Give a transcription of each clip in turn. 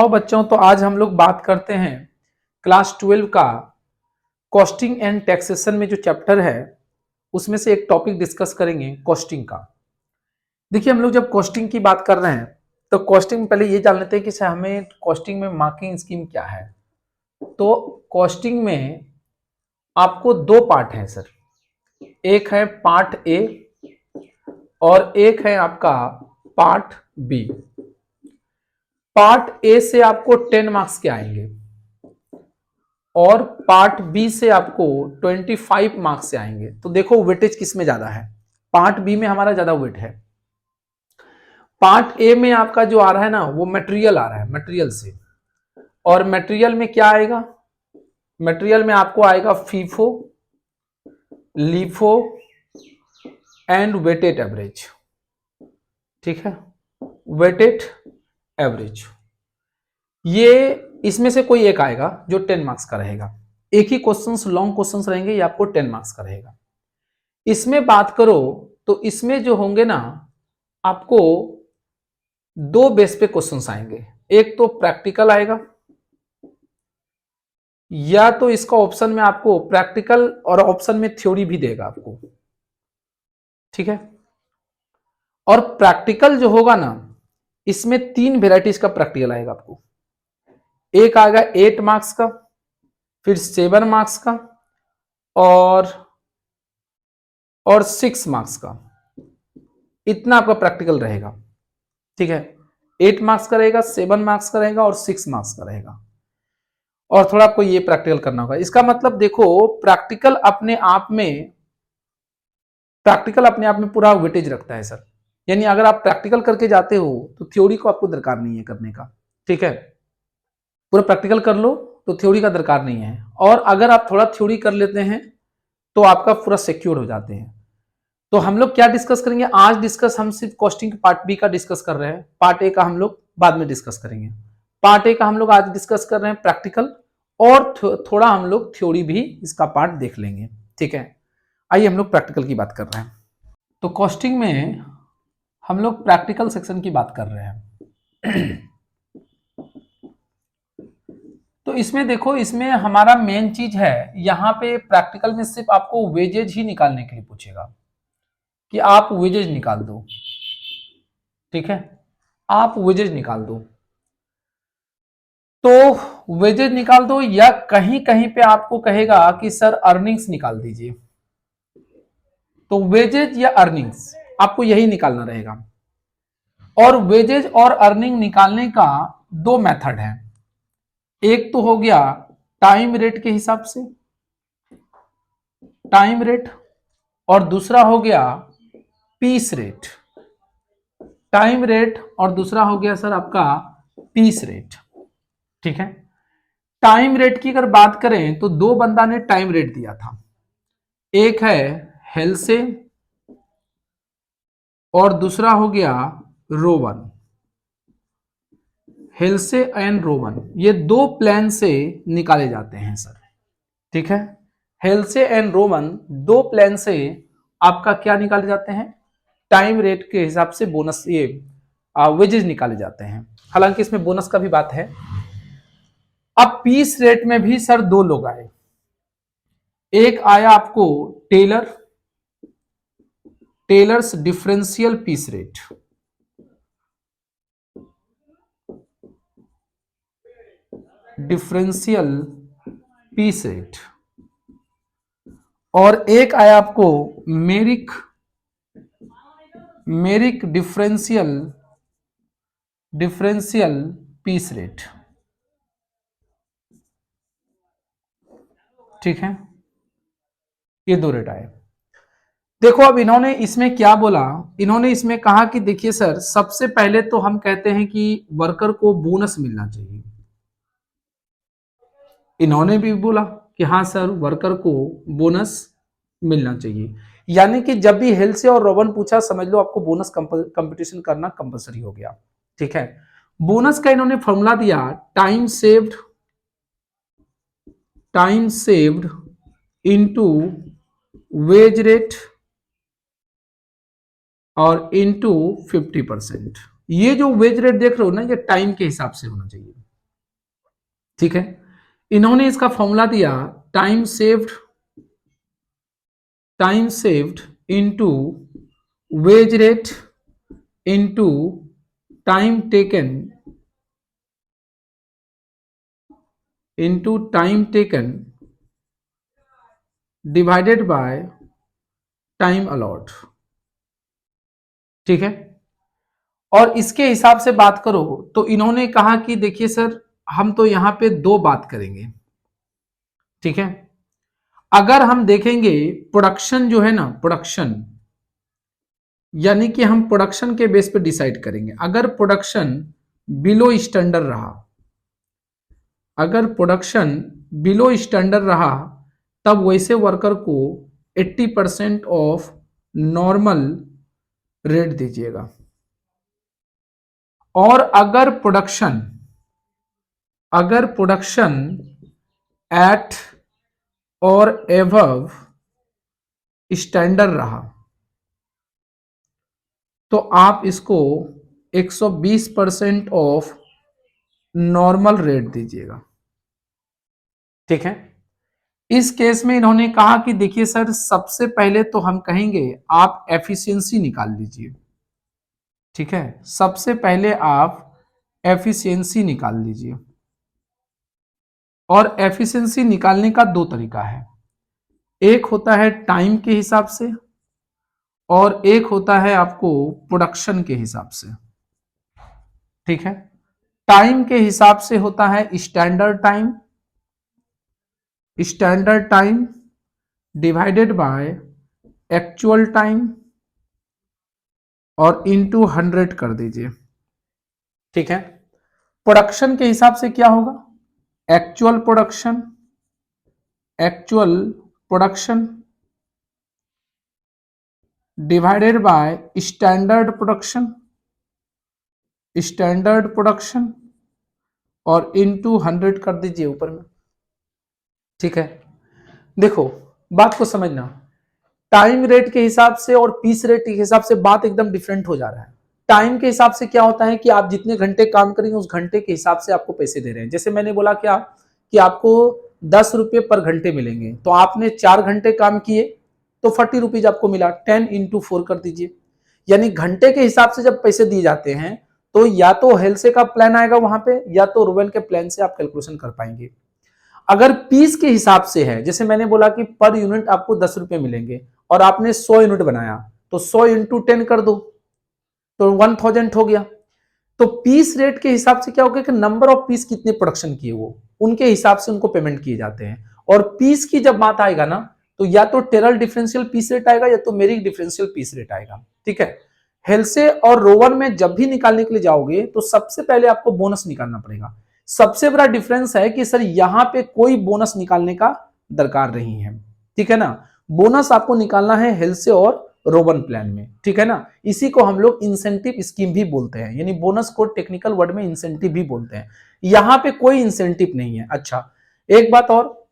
तो बच्चों, तो आज हम लोग बात करते हैं क्लास 12 का कॉस्टिंग एंड टैक्सेशन में जो चैप्टर है उसमें से एक टॉपिक डिस्कस करेंगे कॉस्टिंग का। देखिए, हम लोग जब कॉस्टिंग की बात कर रहे हैं तो कॉस्टिंग में पहले ये जान लेते हैं कि हमें कॉस्टिंग में मार्किंग स्कीम क्या है। तो कॉस्टिंग में आपको दो पार्ट हैं सर, एक है पार्ट ए और एक है आपका पार्ट बी। पार्ट ए से आपको 10 मार्क्स के आएंगे और पार्ट बी से आपको 25 मार्क्स से आएंगे। तो देखो वेटेज किसमें ज्यादा है, पार्ट बी में हमारा ज्यादा वेट है। पार्ट ए में आपका जो आ रहा है ना वो मटेरियल आ रहा है, मटेरियल से। और मटेरियल में क्या आएगा, मटेरियल में आपको आएगा FIFO, LIFO and weighted average. ठीक है, वेटेड एवरेज, ये इसमें से कोई एक आएगा जो 10 मार्क्स का रहेगा। एक ही क्वेश्चंस, लॉन्ग क्वेश्चंस रहेंगे, ये आपको 10 मार्क्स का रहेगा। इसमें बात करो तो इसमें जो होंगे ना आपको दो बेस पे क्वेश्चंस आएंगे, एक तो प्रैक्टिकल आएगा या तो इसका ऑप्शन में आपको प्रैक्टिकल और ऑप्शन में थ्योरी भी देगा आपको। ठीक है, और प्रैक्टिकल जो होगा ना इसमें 3 वेराइटीज का प्रैक्टिकल आएगा आपको। एक आएगा 8 मार्क्स का, फिर 7 मार्क्स का और 6 मार्क्स का, इतना आपका प्रैक्टिकल रहेगा। ठीक है, 8 मार्क्स का रहेगा, 7 मार्क्स का रहेगा और 6 मार्क्स का रहेगा। और थोड़ा आपको ये प्रैक्टिकल करना होगा। इसका मतलब देखो, प्रैक्टिकल अपने आप में पूरा वेटेज रखता है सर। यानी अगर आप प्रैक्टिकल करके जाते हो तो थ्योरी को आपको दरकार नहीं है करने का। ठीक है, पूरा प्रैक्टिकल कर लो तो थ्योरी का दरकार नहीं है। और अगर आप थोड़ा थ्योरी कर लेते हैं तो आपका पूरा सिक्योर हो जाते हैं। तो हम लोग क्या डिस्कस करेंगे आज? हम सिर्फ कॉस्टिंग पार्ट बी का डिस्कस कर रहे हैं, पार्ट ए का हम लोग बाद में डिस्कस करेंगे। पार्ट ए का हम लोग आज डिस्कस कर रहे हैं प्रैक्टिकल, और थोड़ा हम लोग थ्योरी भी इसका पार्ट देख लेंगे। ठीक है, आइए हम लोग प्रैक्टिकल की बात कर रहे हैं। तो कॉस्टिंग में हम लोग प्रैक्टिकल सेक्शन की बात कर रहे हैं। तो इसमें देखो, इसमें हमारा मेन चीज है, यहां पे प्रैक्टिकल में सिर्फ आपको वेजेज ही निकालने के लिए पूछेगा कि आप वेजेज निकाल दो। ठीक है, आप वेजेज निकाल दो। तो वेजेज निकाल दो, या कहीं कहीं पे आपको कहेगा कि सर अर्निंग्स निकाल दीजिए। तो वेजेज या अर्निंग्स आपको यही निकालना रहेगा। और वेजेज और अर्निंग निकालने का दो मेथड है। एक तो हो गया टाइम रेट के हिसाब से, टाइम रेट, और दूसरा हो गया पीस रेट। टाइम रेट और दूसरा हो गया सर आपका पीस रेट। ठीक है, टाइम रेट की अगर बात करें तो दो बंदा ने टाइम रेट दिया था, एक है हेल्से और दूसरा हो गया रोवन। हेल्से एंड रोवन, ये दो प्लान से निकाले जाते हैं सर। ठीक है, हेल्से एंड रोवन दो प्लान से आपका क्या निकाले जाते हैं, टाइम रेट के हिसाब से बोनस, ये वेजेस निकाले जाते हैं। हालांकि इसमें बोनस का भी बात है। अब पीस रेट में भी सर दो लोग आए, एक आया आपको Taylor, Taylor's differential piece rate, differential piece rate, और एक आया आपको Merrick, Merrick differential, differential piece rate. ठीक है, ये दो रेट आए। देखो अब इन्होंने इसमें क्या बोला, इन्होंने इसमें कहा कि देखिए सर, सबसे पहले तो हम कहते हैं कि वर्कर को बोनस मिलना चाहिए। इन्होंने भी बोला कि हाँ सर, वर्कर को बोनस मिलना चाहिए। यानी कि जब भी हेल्थ से और रोवन पूछा, समझ लो आपको बोनस कंपटीशन करना कंपलसरी हो गया। ठीक है, बोनस का इन्होंने फॉर्मूला दिया, time saved, time saved into wage rate और इनटू 50%। ये जो वेज रेट देख रहे हो ना, ये टाइम के हिसाब से होना चाहिए। ठीक है, इन्होंने इसका फॉर्मूला दिया time saved into wage rate into time taken divided by time allot. ठीक है, और इसके हिसाब से बात करो तो इन्होंने कहा कि देखिए सर हम तो यहां पे दो बात करेंगे। ठीक है, अगर हम देखेंगे प्रोडक्शन जो है ना, प्रोडक्शन यानी कि हम प्रोडक्शन के बेस पे डिसाइड करेंगे। अगर प्रोडक्शन बिलो स्टैंडर्ड रहा, अगर प्रोडक्शन बिलो स्टैंडर्ड रहा तब वैसे वर्कर को 80% ऑफ नॉर्मल रेट दीजिएगा। और अगर प्रोडक्शन एट और एबव स्टैंडर्ड रहा तो आप इसको 120% ऑफ नॉर्मल रेट दीजिएगा। ठीक है, इस केस में इन्होंने कहा कि देखिए सर सबसे पहले तो हम कहेंगे आप एफिशिएंसी निकाल लीजिए। ठीक है, सबसे पहले आप एफिशिएंसी निकाल लीजिए। और एफिशिएंसी निकालने का दो तरीका है, एक होता है टाइम के हिसाब से और एक होता है आपको प्रोडक्शन के हिसाब से। ठीक है, टाइम के हिसाब से होता है standard time divided by actual time और इनटू 100 कर दीजिए। ठीक है, प्रोडक्शन के हिसाब से क्या होगा, actual production divided by standard production और इनटू 100 कर दीजिए ऊपर में। ठीक है, देखो बात को समझना, टाइम रेट के हिसाब से और पीस रेट के हिसाब से बात एकदम डिफरेंट हो जा रहा है। टाइम के हिसाब से क्या होता है कि आप जितने घंटे काम करेंगे उस घंटे के हिसाब से आपको पैसे दे रहे हैं। जैसे मैंने बोला क्या कि आपको 10 रुपये पर घंटे मिलेंगे, तो आपने 4 घंटे काम किए तो 40 रुपीज आपको मिला, 10 इंटू 4 कर दीजिए। यानी घंटे के हिसाब से जब पैसे दिए जाते हैं तो या तो हेल्से का प्लान आएगा वहां पे या तो रोवेन के प्लान से आप कैलकुलेशन कर पाएंगे। अगर पीस के हिसाब से है, जैसे मैंने बोला कि पर यूनिट आपको 10 रुपए मिलेंगे और आपने 100 यूनिट बनाया तो 100 इंटू 10 कर दो तो 1000 हो गया। तो पीस रेट के हिसाब से क्या होगा कि नंबर ऑफ पीस कितने प्रोडक्शन किए वो उनके हिसाब से उनको पेमेंट किए जाते हैं। और पीस की जब बात आएगा ना तो या तो टेरर डिफरेंशियल पीस रेट आएगा या तो मेरिक डिफरेंशियल पीस रेट आएगा। ठीक है, हेल्से और रोवन में जब भी निकालने के लिए जाओगे तो सबसे पहले आपको बोनस निकालना पड़ेगा। सबसे बड़ा डिफरेंस है कि सर यहां पे कोई बोनस निकालने का दरकार नहीं है। ठीक है ना, बोनस आपको निकालना है हेल्से और रोवन प्लान में। ठीक है ना, इसी को हम लोग इंसेंटिव स्कीम भी बोलते हैं, यानी बोनस को टेक्निकल वर्ड में इंसेंटिव भी बोलते हैं। यहां पे कोई इंसेंटिव नहीं है। अच्छा, एक बात और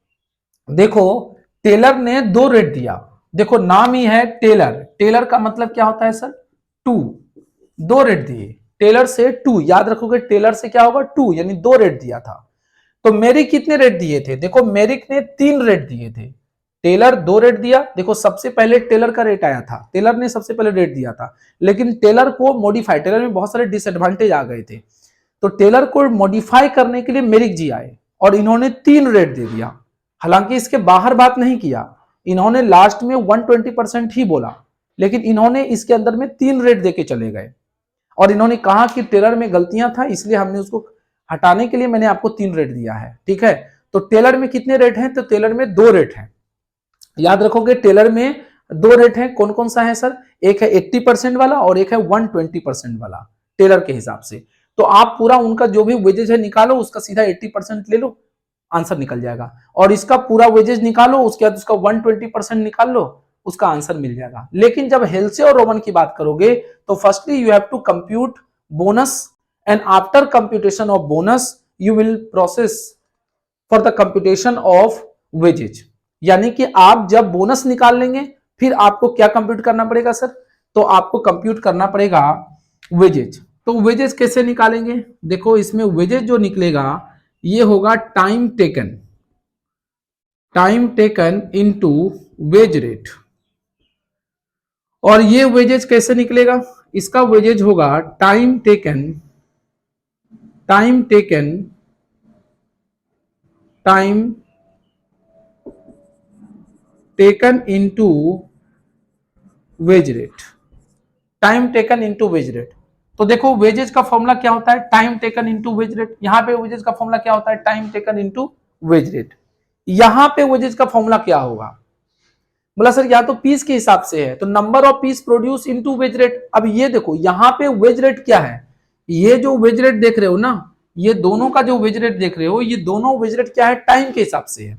देखो, टेलर ने 2 रेट दिया। देखो नाम ही है टेलर, टेलर का मतलब क्या होता है सर, 2, 2 रेट दिए टेलर से 2, याद रखोगे टेलर से क्या होगा 2, यानी 2 रेट दिया था। तो मेरिक कितने रेट दिए थे, देखो मेरिक ने 3 रेट दिए थे, टेलर 2 रेट दिया। देखो सबसे पहले टेलर का रेट आया था, टेलर ने सबसे पहले रेट दिया था, लेकिन टेलर को मॉडिफाई, टेलर में बहुत सारे डिसएडवांटेज आ गए थे, तो टेलर को मॉडिफाई करने के लिए मेरिक जी आए और इन्होंने 3 रेट दे दिया। हालांकि इसके बाहर बात नहीं किया, इन्होंने लास्ट में 120% ही बोला, लेकिन इन्होंने इसके अंदर में 3 रेट देके चले गए और इन्होंने कहा कि टेलर में गलतियां था इसलिए हमने उसको हटाने के लिए मैंने आपको 3 रेट दिया है। ठीक है, तो टेलर में कितने रेट हैं, तो टेलर में 2 रेट हैं। याद रखोगे टेलर में 2 रेट हैं, कौन कौन सा है सर, एक है 80% वाला और एक है 120% वाला टेलर के हिसाब से। तो आप पूरा उनका जो भी वेजेज है निकालो, उसका सीधा 80% ले लो, आंसर निकल जाएगा। और इसका पूरा वेजेज निकालो, उसके बाद उसका 120% निकाल लो, उसका आंसर मिल जाएगा। लेकिन जब हेल्से और रोमन की बात करोगे तो firstly you have to compute bonus and after computation of bonus you will process for the computation of wages. यानी कि आप जब बोनस निकाल लेंगे फिर आपको क्या कंप्यूट करना पड़ेगा सर, तो आपको कंप्यूट करना पड़ेगा वेजेज। तो वेजेज कैसे निकालेंगे, देखो इसमें वेजेज जो निकलेगा ये होगा time taken into wage rate. और ये वेजेज कैसे निकलेगा? इसका वेजेज होगा time taken into wage rate. Time taken into wage rate. तो देखो वेजेज का फॉर्मूला क्या होता है? Time taken into wage rate. यहां पे वेजेज का फॉर्मूला क्या होता है? Time taken into wage rate. यहां पे वेजेज का फॉर्मूला क्या होगा? बोला सर या तो पीस के हिसाब से है, तो number of peace produce into wage rate. अब ये देखो यहां पे वेज रेट क्या है? ये जो वेज रेट देख रहे हो ना, ये दोनों का जो वेज रेट देख रहे हो, ये दोनों वेज रेट क्या है? टाइम के हिसाब से है।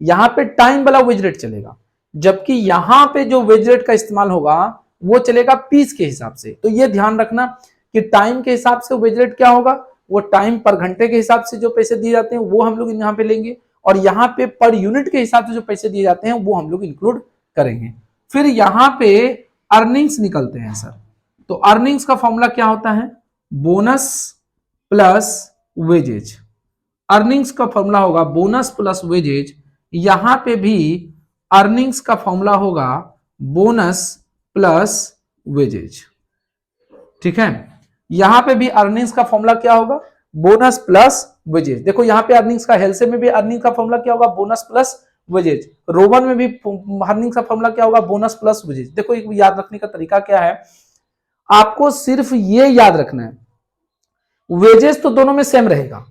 यहां पे टाइम वाला वेज रेट चलेगा, जबकि यहां पे जो वेज रेट का इस्तेमाल होगा वो चलेगा पीस के हिसाब से। तो ये ध्यान रखना कि टाइम के हिसाब से वेज रेट क्या होगा, वो टाइम पर घंटे के हिसाब से जो पैसे दिए जाते हैं वो हम लोग यहां पे लेंगे, और यहां पे पर यूनिट के हिसाब से जो पैसे दिए जाते हैं वो हम लोग इंक्लूड करेंगे। फिर यहां पे अर्निंग्स निकलते हैं सर। तो अर्निंग्स का फॉर्मूला क्या होता है? Bonus plus wages. अर्निंग्स का फॉर्मूला होगा बोनस प्लस वेजेज। यहां पे भी अर्निंग्स का फॉर्मूला होगा बोनस प्लस वेजेज। ठीक है, यहां पे भी अर्निंग्स का फॉर्मूला क्या होगा? Bonus plus wages. देखो यहां पे अर्निंग्स का हेल्से में भी अर्निंग का फॉर्मूला क्या होगा? Bonus plus wages. रोमन में भी अर्निंग्स का फॉर्मूला क्या होगा? Bonus plus wages. देखो एक याद रखने का तरीका क्या है, आपको सिर्फ ये याद रखना है, वेजेस तो दोनों में सेम रहेगा।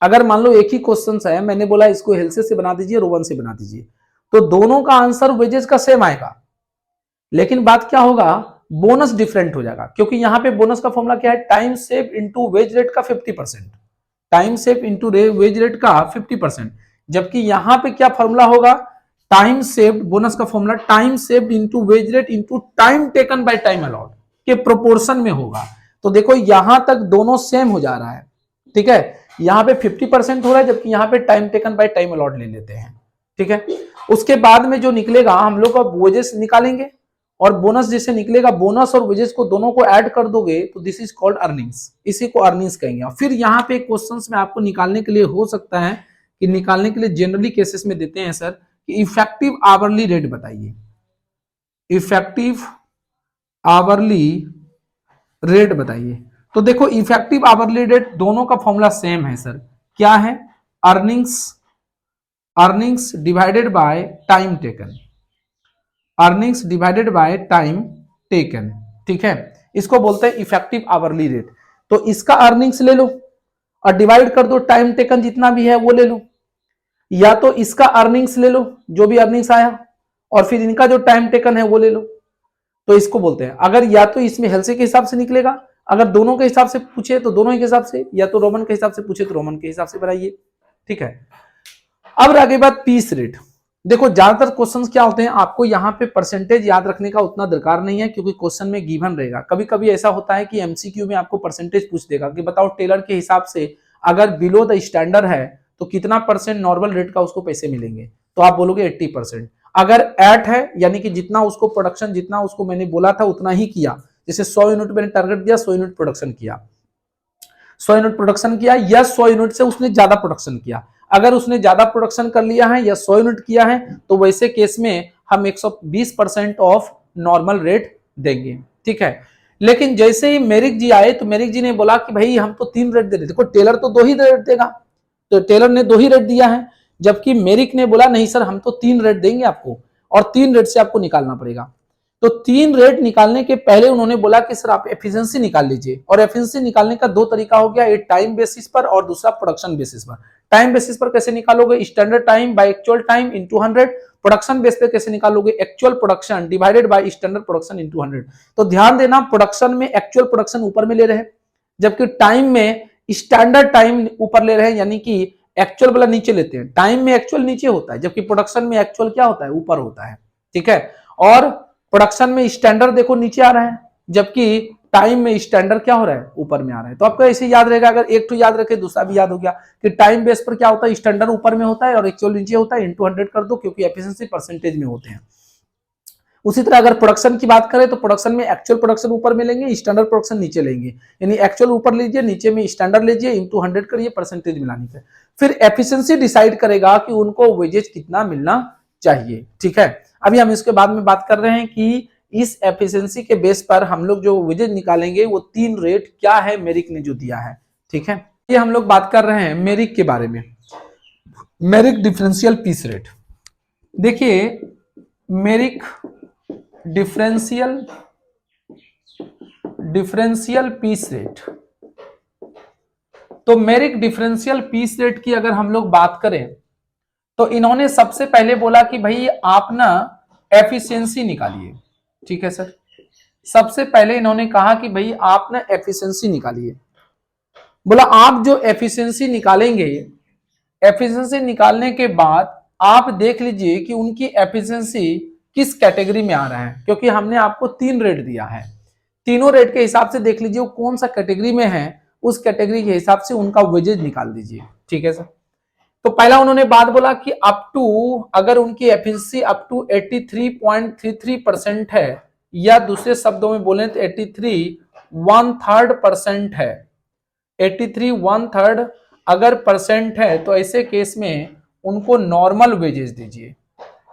अगर मान लो एक ही क्वेश्चन है, मैंने बोला इसको हेल्से से बना दीजिए, रोवन से बना दीजिए, तो दोनों का आंसर वेजेस का सेम आएगा। लेकिन बात क्या होगा? बोनस डिफरेंट हो जाएगा, क्योंकि यहां पे बोनस का फॉर्मूला क्या है? Time save into wage rate का 50%। Time save into wage rate का 50%। जबकि यहां पे क्या फॉर्मूला होगा? टाइम सेव्ड, बोनस का formula time saved into wage rate into time taken by time allot के प्रोपोर्शन में होगा। तो देखो यहां तक दोनों सेम हो जा रहा है। ठीक है, यहां पे 50% हो रहा है, जबकि यहां पे time taken by time allot ले लेते हैं। ठीक है, उसके बाद में जो निकलेगा हम लोग का वेजेस निकालेंगे, और बोनस जैसे निकलेगा, बोनस और वेजेस को दोनों को ऐड कर दोगे तो दिस इज कॉल्ड अर्निंग्स। इसी को अर्निंग्स कहेंगे। और फिर यहाँ पे क्वेश्चंस में आपको निकालने के लिए हो सकता है कि निकालने के लिए जनरली केसेस में देते हैं सर कि इफेक्टिव आवरली रेट बताइए। इफेक्टिव आवरली रेट बताइए। तो देखो इफेक्टिव आवरली रेट दोनों का फॉर्मूला सेम है सर। क्या है? Earnings divided by time taken. Earnings divided by time taken. ठीक है, इसको बोलते हैं इफेक्टिव आवरली रेट। तो इसका अर्निंग्स ले लो और डिवाइड कर दो टाइम टेकन जितना भी है वो ले लो, या तो इसका अर्निंग्स ले लो जो भी अर्निंग्स आया, और फिर इनका जो टाइम टेकन है वो ले लो। तो इसको बोलते हैं, अगर या तो इसमें हेल्से के हिसाब से निकलेगा, अगर दोनों के हिसाब से पूछे तो दोनों के हिसाब से, या तो रोमन के हिसाब से पूछे तो रोमन के हिसाब से बनाइए। ठीक है, अब आगे बात पीस रेट। देखो ज्यादातर क्वेश्चंस क्या होते हैं, आपको यहाँ पे परसेंटेज याद रखने का उतना दरकार नहीं है, क्योंकि क्वेश्चन में गिवन रहेगा। कभी कभी ऐसा होता है कि एमसीक्यू में आपको परसेंटेज पूछ देगा कि बताओ टेलर के हिसाब से अगर बिलो द स्टैंडर्ड है तो कितना परसेंट नॉर्मल रेट का उसको पैसे मिलेंगे, तो आप बोलोगे 80%। अगर एट है यानी कि जितना उसको प्रोडक्शन, जितना उसको मैंने बोला था उतना ही किया, जैसे 100 यूनिट मैंने टारगेट दिया, 100 यूनिट प्रोडक्शन किया, 100 यूनिट प्रोडक्शन किया, या 100 यूनिट से उसने ज्यादा प्रोडक्शन किया। अगर उसने ज्यादा प्रोडक्शन कर लिया है या 100 यूनिट किया है, तो वैसे केस में हम 120% ऑफ नॉर्मल रेट देंगे। ठीक है, लेकिन जैसे ही मेरिक जी आए तो मेरिक जी ने बोला कि भाई हम तो 3 रेट दे रहे। देखो टेलर तो 2 ही रेट देगा, तो टेलर ने 2 ही रेट दिया है, जबकि मेरिक ने बोला नहीं सर हम तो 3 रेट देंगे आपको, और 3 रेट से आपको निकालना पड़ेगा। तो 3 रेट निकालने के पहले उन्होंने बोला कि सर आप एफिशिएंसी निकाल लीजिए, और एफिशिएंसी निकालने का 2 तरीका हो गया, एक टाइम बेसिस पर और दूसरा प्रोडक्शन बेसिस पर। टाइम बेसिस पर कैसे निकालोगे? Standard time by actual time into 100। Production base पे कैसे निकालोगे? Actual production divided by standard production into 100। तो ध्यान देना, प्रोडक्शन में एक्चुअल प्रोडक्शन ऊपर में ले रहे हैं, जबकि टाइम में स्टैंडर्ड टाइम ऊपर ले रहे हैं, यानी कि एक्चुअल वाला नीचे लेते हैं। टाइम में एक्चुअल नीचे होता है, जबकि प्रोडक्शन में एक्चुअल क्या होता है? ऊपर होता है। ठीक है, और प्रोडक्शन में स्टैंडर्ड देखो नीचे आ रहा है, जबकि टाइम में स्टैंडर्ड क्या हो रहा है? ऊपर में आ रहा है। तो आपको ऐसे याद रहेगा, अगर एक तो याद रखे दूसरा भी याद हो गया कि टाइम बेस पर क्या होता है? स्टैंडर्ड ऊपर में होता है और एक्चुअल नीचे होता है, इनटू 100 कर दो, क्योंकि एफिशिएंसी परसेंटेज में होते हैं। उसी तरह अगर प्रोडक्शन की बात करें तो प्रोडक्शन में एक्चुअल प्रोडक्शन ऊपर में लेंगे, स्टैंडर्ड प्रोडक्शन नीचे लेंगे, यानी एक्चुअल ऊपर लीजिए, नीचे में स्टैंडर्ड लीजिए, इंटू 100 करिए परसेंटेज मिलाने पे, फिर एफिशिएंसी डिसाइड करेगा कि उनको वेजेज कितना मिलना चाहिए। ठीक है, अभी हम इसके बाद में बात कर रहे हैं कि इस एफिशिएंसी के बेस पर हम लोग जो वेजेज निकालेंगे वो 3 रेट क्या है मेरिक ने जो दिया है। ठीक है, ये हम लोग बात कर रहे हैं मेरिक के बारे में, मेरिक डिफरेंशियल पीस रेट। देखिए मेरिक डिफरेंशियल पीस रेट, तो मेरिक डिफरेंशियल पीस रेट की अगर हम लोग बात करें तो इन्होंने सबसे पहले बोला कि भाई आप ना एफिशिएंसी निकालिए। ठीक है सर, सबसे पहले इन्होंने कहा कि भाई आप ना एफिशिएंसी निकालिए। बोला आप जो एफिशिएंसी निकालेंगे, एफिशिएंसी निकालने के बाद आप देख लीजिए कि उनकी एफिशिएंसी किस कैटेगरी में आ रहा है, क्योंकि हमने आपको 3 रेट दिया है, तीनों रेट के हिसाब से देख लीजिए वो कौन सा कैटेगरी में है, उस कैटेगरी के हिसाब से उनका वेजेज निकाल दीजिए। ठीक है सर, तो पहला उन्होंने बात बोला कि अप टू, अगर उनकी एफिशिएंसी अप टू 83.33% है, या दूसरे शब्दों में बोले तो 83 1/3% है, 83 1/3 अगर परसेंट है, तो ऐसे केस में उनको नॉर्मल वेजेस दीजिए,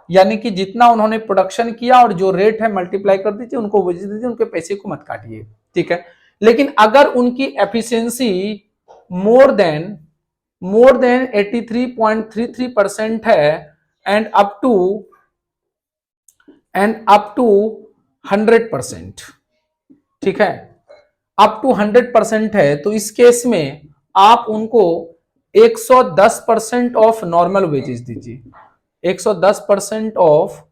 यानी कि जितना उन्होंने प्रोडक्शन किया और जो रेट है मल्टीप्लाई कर दीजिए, उनको वेजेस दीजिए, उनके पैसे को मत काटिए। ठीक है, लेकिन अगर उनकी एफिशिएंसी मोर देन 83.33% है एंड अप टू 100%, ठीक है, अप टू 100% है, तो इस केस में आप उनको 110% ऑफ नॉर्मल वेजेस दीजिए, 110% ऑफ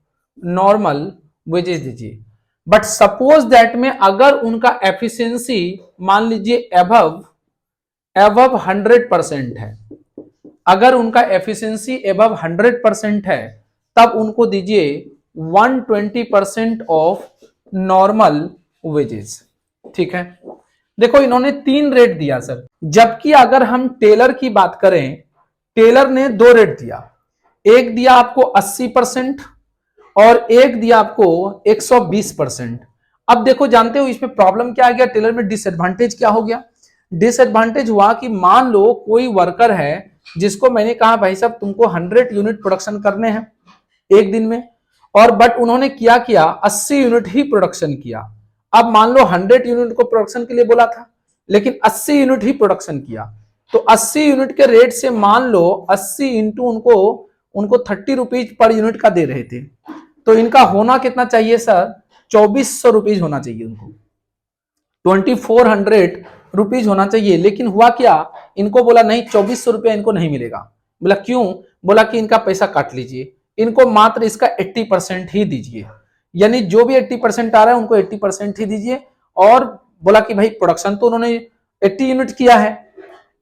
नॉर्मल वेजेस दीजिए। बट सपोज दैट में अगर उनका एफिशिएंसी मान लीजिए अबव 100% है, अगर उनका एफिशिएंसी अबव 100% है, तब उनको दीजिए 120% ऑफ नॉर्मल वेजेस। ठीक है, देखो इन्होंने 3 रेट दिया सर, जबकि अगर हम टेलर की बात करें, टेलर ने 2 रेट दिया, एक दिया आपको 80% और एक दिया आपको 120%। अब देखो जानते हो इसमें प्रॉब्लम क्या आ गया, टेलर में डिसएडवांटेज क्या हो गया, डिसएडवांटेज हुआ कि मान लो कोई वर्कर है जिसको मैंने कहा भाई साहब तुमको 100 यूनिट प्रोडक्शन करने हैं एक दिन में, और बट उन्होंने क्या किया 80 यूनिट ही प्रोडक्शन किया। अब मान लो 100 यूनिट को प्रोडक्शन के लिए बोला था, लेकिन 80 यूनिट ही प्रोडक्शन किया, तो 80 यूनिट के रेट से मान लो 80 इंटू उनको 30 रुपीज पर यूनिट का दे रहे थे, तो इनका होना कितना चाहिए सर, 2400 रुपीज होना चाहिए, उनको 2400 रुपीज होना चाहिए। लेकिन हुआ क्या, इनको बोला नहीं 2400 रुपया इनको नहीं मिलेगा। बोला क्यों, बोला कि इनका पैसा काट लीजिए, इनको मात्र इसका 80% ही दीजिए, यानी जो भी 80% आ रहा है उनको 80% ही दीजिए। और बोला कि भाई प्रोडक्शन तो उन्होंने 80 यूनिट किया है,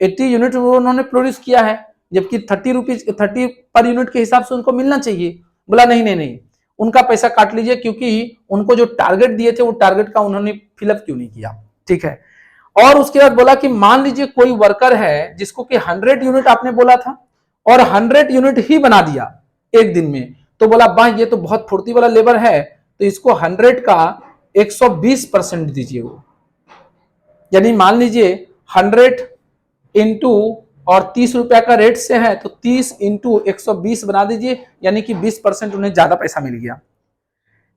80 यूनिट उन्होंने प्रोड्यूस किया है, जबकि 30 पर यूनिट के हिसाब से उनको मिलना चाहिए। बोला नहीं नहीं नहीं, उनका पैसा काट लीजिए, क्योंकि उनको जो टारगेट दिए थे वो टारगेट का उन्होंने फिलअप क्यों नहीं किया। ठीक है, और उसके बाद बोला कि मान लीजिए कोई वर्कर है जिसको कि 100 यूनिट आपने बोला था और 100 यूनिट ही बना दिया एक दिन में, तो बोला भाई ये तो बहुत फुर्ती वाला लेबर है, तो इसको 100 का 120% दीजिए वो, यानी मान लीजिए 100 इंटू और 30 रुपया का रेट से है, तो 30 इंटू 120 बना दीजिए, यानी कि 20% उन्हें ज्यादा पैसा मिल गया।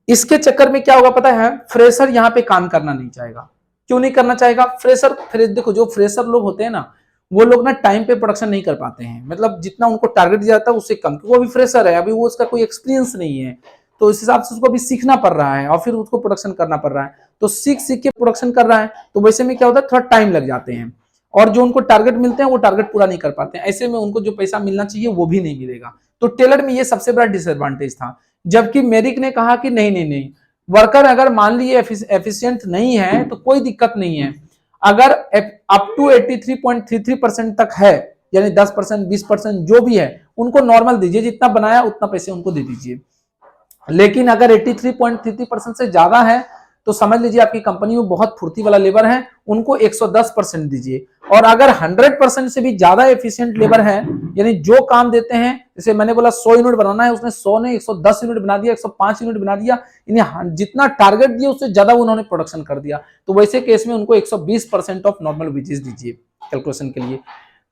इसके चक्कर में क्या होगा पता है, फ्रेशर यहां पे काम करना नहीं चाहेगा। क्यों नहीं करना चाहेगा, फ्रेशर देखो जो फ्रेशर लोग होते हैं ना, वो लोग ना टाइम पे प्रोडक्शन नहीं कर पाते हैं, मतलब जितना उनको टारगेट दिया जाता है उससे कम, क्योंकि वो अभी फ्रेशर है, अभी वो उसका कोई एक्सपीरियंस नहीं है, तो इस हिसाब से उसको अभी सीखना पड़ रहा है और फिर उसको प्रोडक्शन करना पड़ रहा है, तो सीख सीख के प्रोडक्शन कर रहा है, तो वैसे में क्या होता है थोड़ा टाइम लग जाते हैं, और जो उनको टारगेट मिलते हैं वो टारगेट पूरा नहीं कर पाते हैं, ऐसे में उनको जो पैसा मिलना चाहिए वो भी नहीं मिलेगा। तो टेलर में ये सबसे बड़ा डिसएडवांटेज था। जबकि मेरिक ने कहा कि नहीं नहीं नहीं, वर्कर अगर मान लीजिए एफिशिएंट नहीं है तो कोई दिक्कत नहीं है, अगर अप टू 83.33% तक है, यानी 10% 20% जो भी है उनको नॉर्मल दीजिए, जितना बनाया उतना पैसे उनको दे दीजिए। लेकिन अगर 83.33% से ज्यादा है तो समझ लीजिए आपकी कंपनी में बहुत फुर्ती वाला लेबर है, उनको 110% दीजिए। और अगर 100% से भी ज्यादा एफिशिएंट लेबर है, यानी जो काम देते हैं, जैसे मैंने बोला 100 यूनिट बनाना है, उसने 100 ने 110 यूनिट बना दिया, 105 यूनिट बना दिया, यानी जितना टारगेट दिया उससे ज्यादा उन्होंने प्रोडक्शन कर दिया, तो वैसे केस में उनको 120% ऑफ नॉर्मल वेजेस दीजिए कैलकुलेशन के लिए।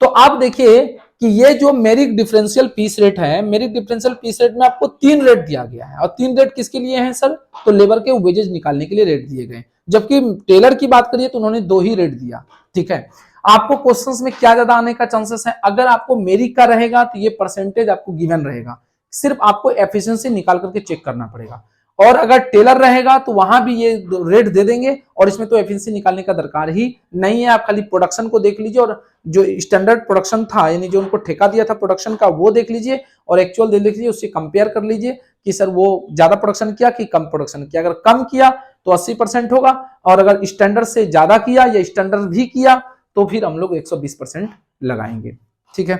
तो आप देखिए कि ये जो मेरिट डिफरेंशियल पीस रेट है, मेरिट डिफरेंशियल पीस रेट में आपको 3 रेट दिया गया है, और 3 रेट किसके लिए हैं सर? तो लेबर के वेजेस निकालने के लिए रेट दिए गए, जबकि टेलर की बात करिए तो उन्होंने 2 ही रेट दिया। ठीक है, आपको क्वेश्चंस में क्या ज्यादा आने का चांसेस है? अगर आपको मेरिट का रहेगा तो ये परसेंटेज आपको गिवन रहेगा, सिर्फ आपको एफिशिएंसी निकाल करके चेक करना पड़ेगा, और अगर टेलर रहेगा तो वहां भी ये रेट दे देंगे, और इसमें तो एफिशिएंसी निकालने का दरकार ही नहीं है। आप खाली प्रोडक्शन को देख लीजिए, और जो स्टैंडर्ड प्रोडक्शन था, यानी जो उनको ठेका दिया था प्रोडक्शन का, वो देख लीजिए, और एक्चुअल देख लीजिए, उससे कंपेयर कर लीजिए कि सर वो ज्यादा प्रोडक्शन किया कि कम प्रोडक्शन किया। अगर कम किया तो 80% होगा, और अगर स्टैंडर्ड से ज्यादा किया या स्टैंडर्ड भी किया तो फिर हम लोग 120% लगाएंगे। ठीक है।